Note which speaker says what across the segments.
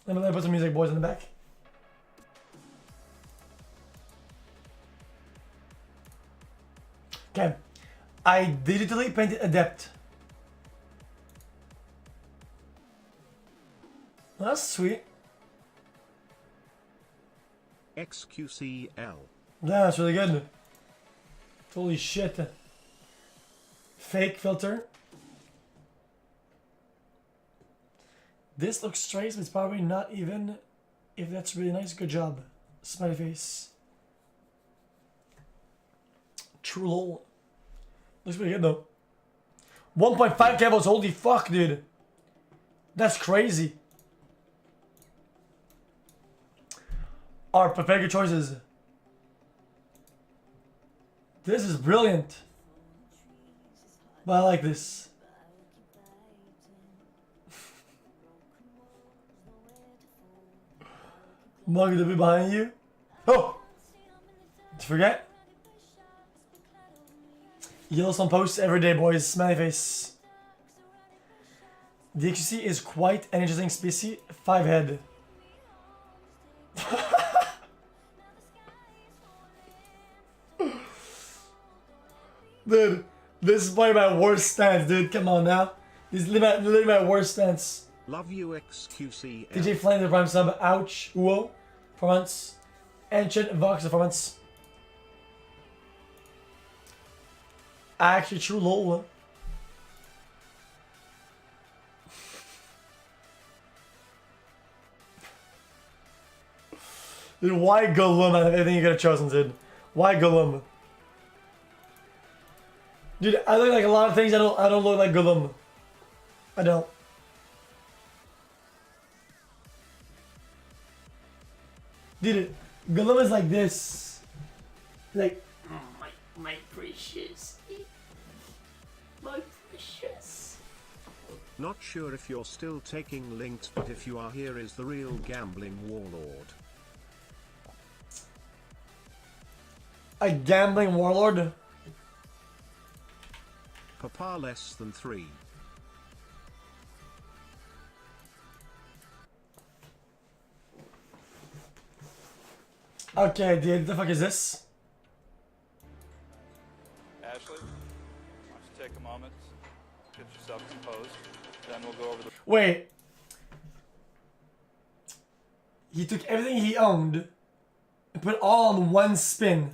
Speaker 1: Let me put some music, boys, in the back. Okay. I digitally painted Adept. That's sweet.
Speaker 2: xQcl.
Speaker 1: Yeah, that's really good. Holy shit. Fake filter. This looks strange, but it's probably not even. If that's really nice, good job. Smiley face. True lol. Looks pretty good though. 1.5 cavos, holy fuck, dude. That's crazy. Art, prepare your choices. This is brilliant. But I like this. Mug to be behind you. Oh! Did you forget? Yellowstone posts every day, boys. Smiley face. The xQc is quite an interesting species. 5 head. Dude, this is probably my worst stance, dude. Come on now. This is literally my worst stance.
Speaker 2: Love you, xQc.
Speaker 1: DJ Flame, the prime sub. Ouch. Uo. For months. Ancient Vox for months. Actually, true lol. Dude, why Gollum out of everything you could have chosen, dude? Why Gollum? Dude, I look like a lot of things. I don't look like Gollum. I don't. Dude, Gollum is like this. Like, oh, my precious. My precious.
Speaker 2: Not sure if you're still taking links, but if you are, here is the real gambling warlord.
Speaker 1: A gambling warlord?
Speaker 2: Papa less than 3.
Speaker 1: Okay, dude, the fuck is this?
Speaker 3: Ashley, why don't you take a moment, get yourself composed, then we'll go over the...
Speaker 1: Wait. He took everything he owned and put it all on one spin.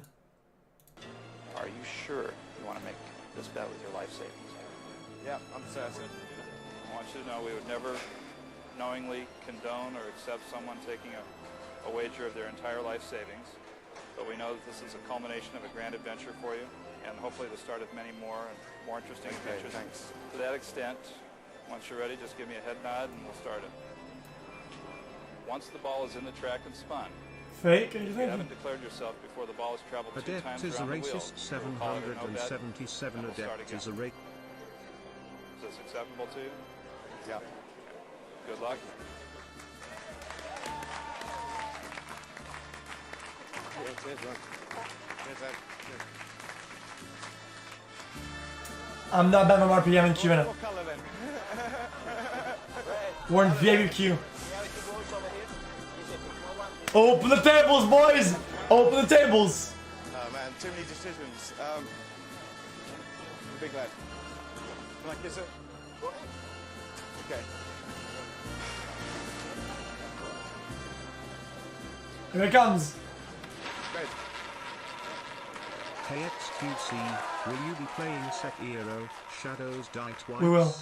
Speaker 3: Are you sure you want to make this bet with your life savings?
Speaker 4: Yeah, I'm certain.
Speaker 3: I want you to know we would never knowingly condone or accept someone taking a wager of their entire life savings, but we know that this is a culmination of a grand adventure for you, and hopefully the start of many more and more interesting adventures.
Speaker 4: Thanks.
Speaker 3: To that extent, once you're ready, just give me a head nod and we'll start it. Once the ball is in the track and spun,
Speaker 1: Fake?
Speaker 3: if you haven't declared yourself before the ball has traveled 2 times
Speaker 2: Adept is a
Speaker 3: around the wheel,
Speaker 2: racist.
Speaker 3: we'll call it a no bet,
Speaker 2: 777
Speaker 3: and we'll start
Speaker 2: Adept
Speaker 3: again.
Speaker 2: is a racist.
Speaker 3: Is this acceptable to you?
Speaker 4: Yeah.
Speaker 3: Good luck.
Speaker 4: Cheers, Ron. Cheers, Ed. Cheers.
Speaker 1: I'm not bad on RPM and Q in it.
Speaker 4: What colour then?
Speaker 1: We're in VIP queue. Open the tables, boys! Open the tables!
Speaker 4: Oh man, too many decisions. Big lad. Can I kiss it? Okay.
Speaker 1: Here it comes.
Speaker 4: Red.
Speaker 2: Hey xQc, will you be playing Sekiro, Shadows Die Twice?
Speaker 1: We will.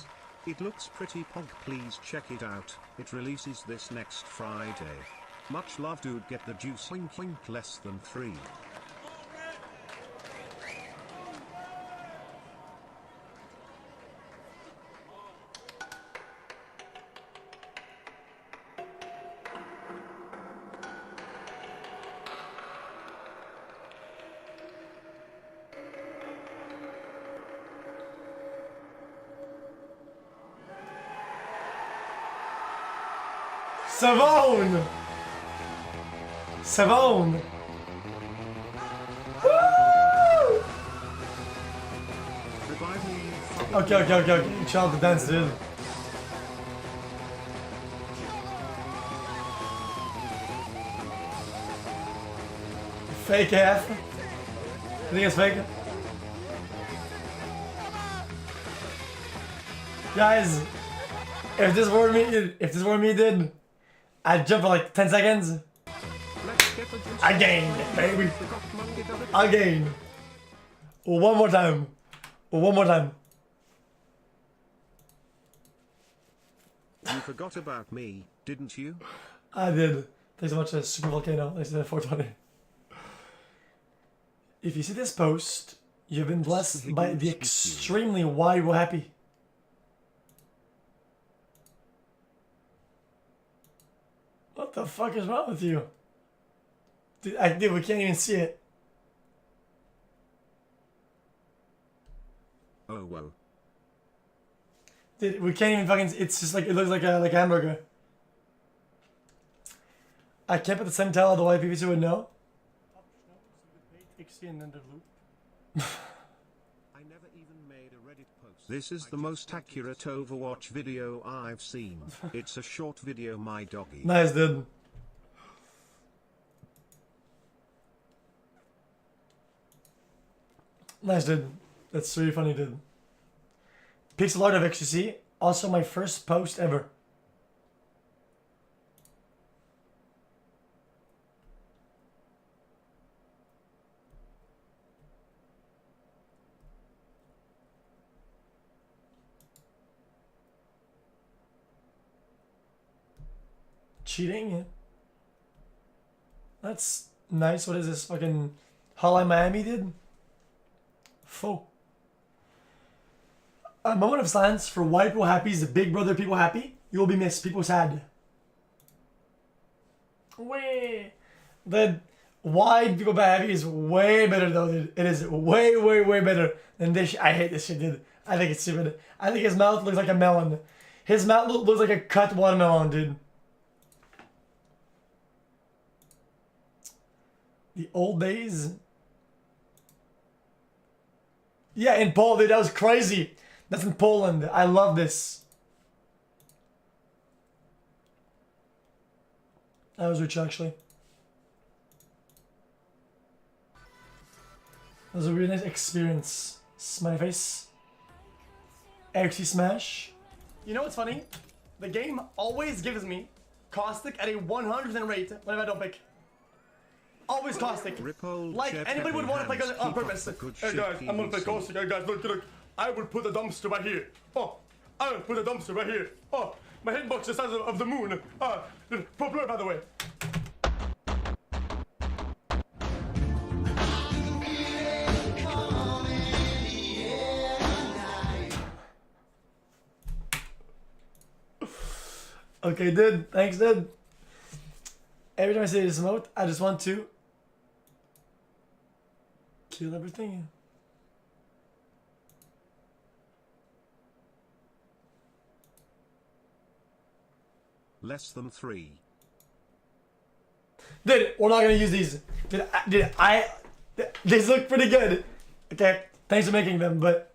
Speaker 2: It looks pretty pog, please check it out. It releases this next Friday. Much love, dude. Get the juice. Wink wink, less than 3.
Speaker 1: Savone! Savone! Okay. Child the dance, dude. Fake AF. I think it's fake. Guys, if this were me, dude, I'd jump for like 10 seconds. Again, baby. Again. One more time. One more time.
Speaker 2: You forgot about me, didn't you?
Speaker 1: I did. Thanks so much, Super Volcano. Thanks for 420. If you see this post, you've been blessed by the extremely wide happy. What the fuck is wrong with you? Dude, we can't even see it.
Speaker 2: Oh, whoa.
Speaker 1: Dude, we can't even fucking. It's just like it looks like a hamburger. I can't put the same tell the way PVC would know.
Speaker 2: I never even made a Reddit post. This is the most accurate Overwatch video I've seen. It's a short video, my doggy.
Speaker 1: Nice, dude. Nice, dude. That's really funny, dude. Pixel art of xQc. Also my first post ever. Cheating? Yeah. That's nice. What is this? Fucking Hotline Miami, dude? Faux. A moment of silence for white people happy is the big brother people happy. You will be missed. People sad. Way. The wide people happy is way better though, dude. It is way, way, way better than this shit. I hate this shit, dude. I think it's stupid. I think his mouth looks like a melon. His mouth looks like a cut watermelon, dude. The old days. Yeah, in Poland, dude, that was crazy. That's in Poland. I love this. That was rich, actually. That was a really nice experience. Smiley face. XQc smash. You know what's funny? The game always gives me caustic at a 100% rate whenever I don't pick. Always caustic. Like anybody would want to play on purpose. Hey guys, I'm gonna play caustic. Hey guys, look. I will put a dumpster right here. Oh, I will put a dumpster right here. Oh, my hitbox the size of the moon. Popular, by the way. Okay, dude. Thanks, dude. Every time I say this emote, I just want to kill everything.
Speaker 2: Less than 3.
Speaker 1: Dude, we're not gonna use these. These look pretty good. Okay, thanks for making them, but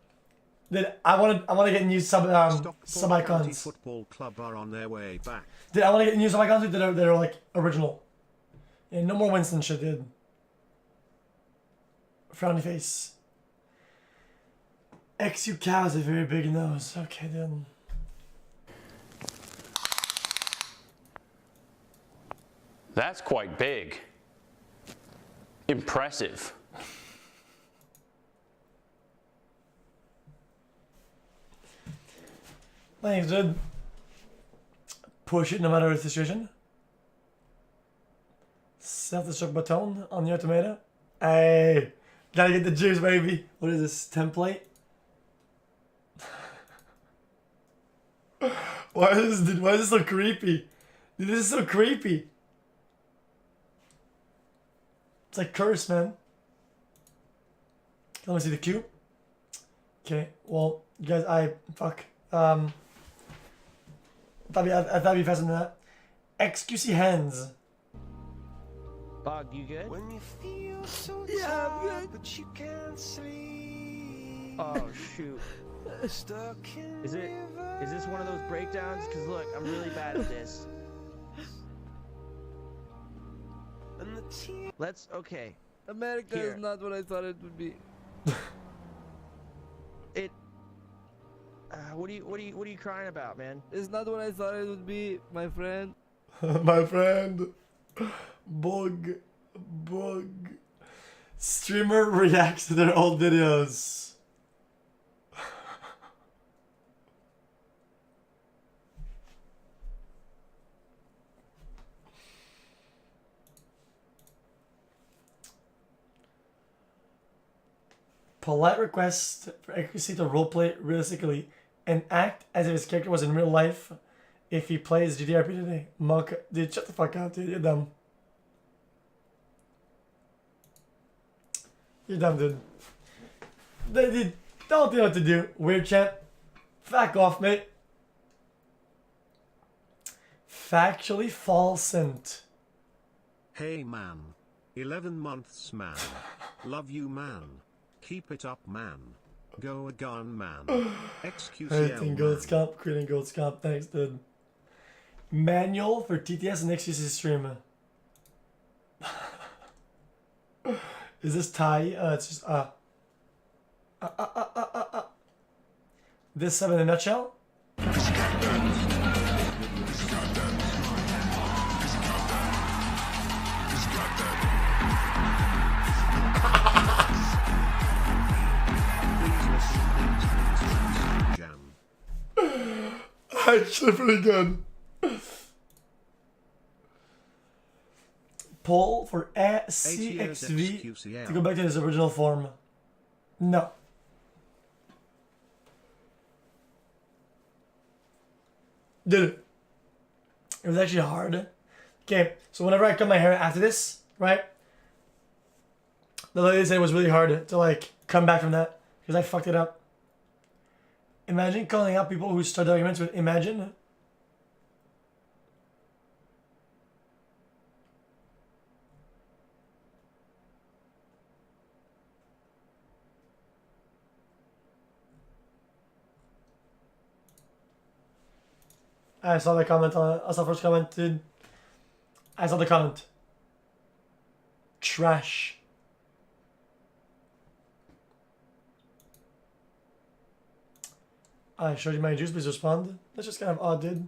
Speaker 1: dude, I wanna get new sub icons.
Speaker 2: Football Club are on their way back.
Speaker 1: Dude, I wanna get new sub icons that are like original. Yeah, no more Winston shit, dude. Frowny face. XU cow has a very big nose. Okay, dude.
Speaker 5: That's quite big. Impressive.
Speaker 1: Thanks, dude. Push it no matter the situation. Self-destruct button on your tomato. Hey, gotta get the juice, baby. What is this template? Why is this so creepy? Dude, this is so creepy. It's like curse, man. Let me see the cube. Okay, well, you guys, I thought it'd be faster than that. XQc hands.
Speaker 6: Bog, you good?
Speaker 7: When you feel so
Speaker 6: Yeah, I'm
Speaker 7: tired,
Speaker 6: good.
Speaker 7: but you can't sleep.
Speaker 6: Oh shoot.
Speaker 7: Stuck in
Speaker 6: Is this one of those breakdowns? Cause look, I'm really bad at this.
Speaker 7: and the tears
Speaker 6: Okay. America
Speaker 8: Here.
Speaker 6: is not what I thought it would be.
Speaker 8: It. What are you crying about, man?
Speaker 6: It's not what I thought it would be, my friend.
Speaker 1: My friend. Bug. Streamer reacts to their old videos. Polite request for xQc to roleplay realistically and act as if his character was in real life if he plays GDRP today. Monk, dude, shut the fuck up, dude. You're dumb. You're dumb, dude. Dude, don't know what to do. Weird chat. Fuck off, mate. Factually falsent.
Speaker 2: Hey man. 11 months man. Love you man. Keep it up man. Go again man. xQcl
Speaker 1: Anything gold
Speaker 2: man.
Speaker 1: scalp, creating gold scalp. Thanks, dude. Manual for TTS and xQc stream. Is this Thai? It's just This 7 in a nutshell.
Speaker 2: Jam.
Speaker 1: Actually pretty good. Pull for
Speaker 2: 8 years
Speaker 1: CXV
Speaker 2: xQcl.
Speaker 1: to go back to his original form. No. Did it. It was actually hard. Okay, so whenever I cut my hair after this, right? The lady said it was really hard to like come back from that because I fucked it up. Imagine calling out people who start arguments with imagine. I saw the comment on it. I saw the first comment, dude. I saw the comment. Trash. I showed you my juice, please respond. That's just kind of odd, dude.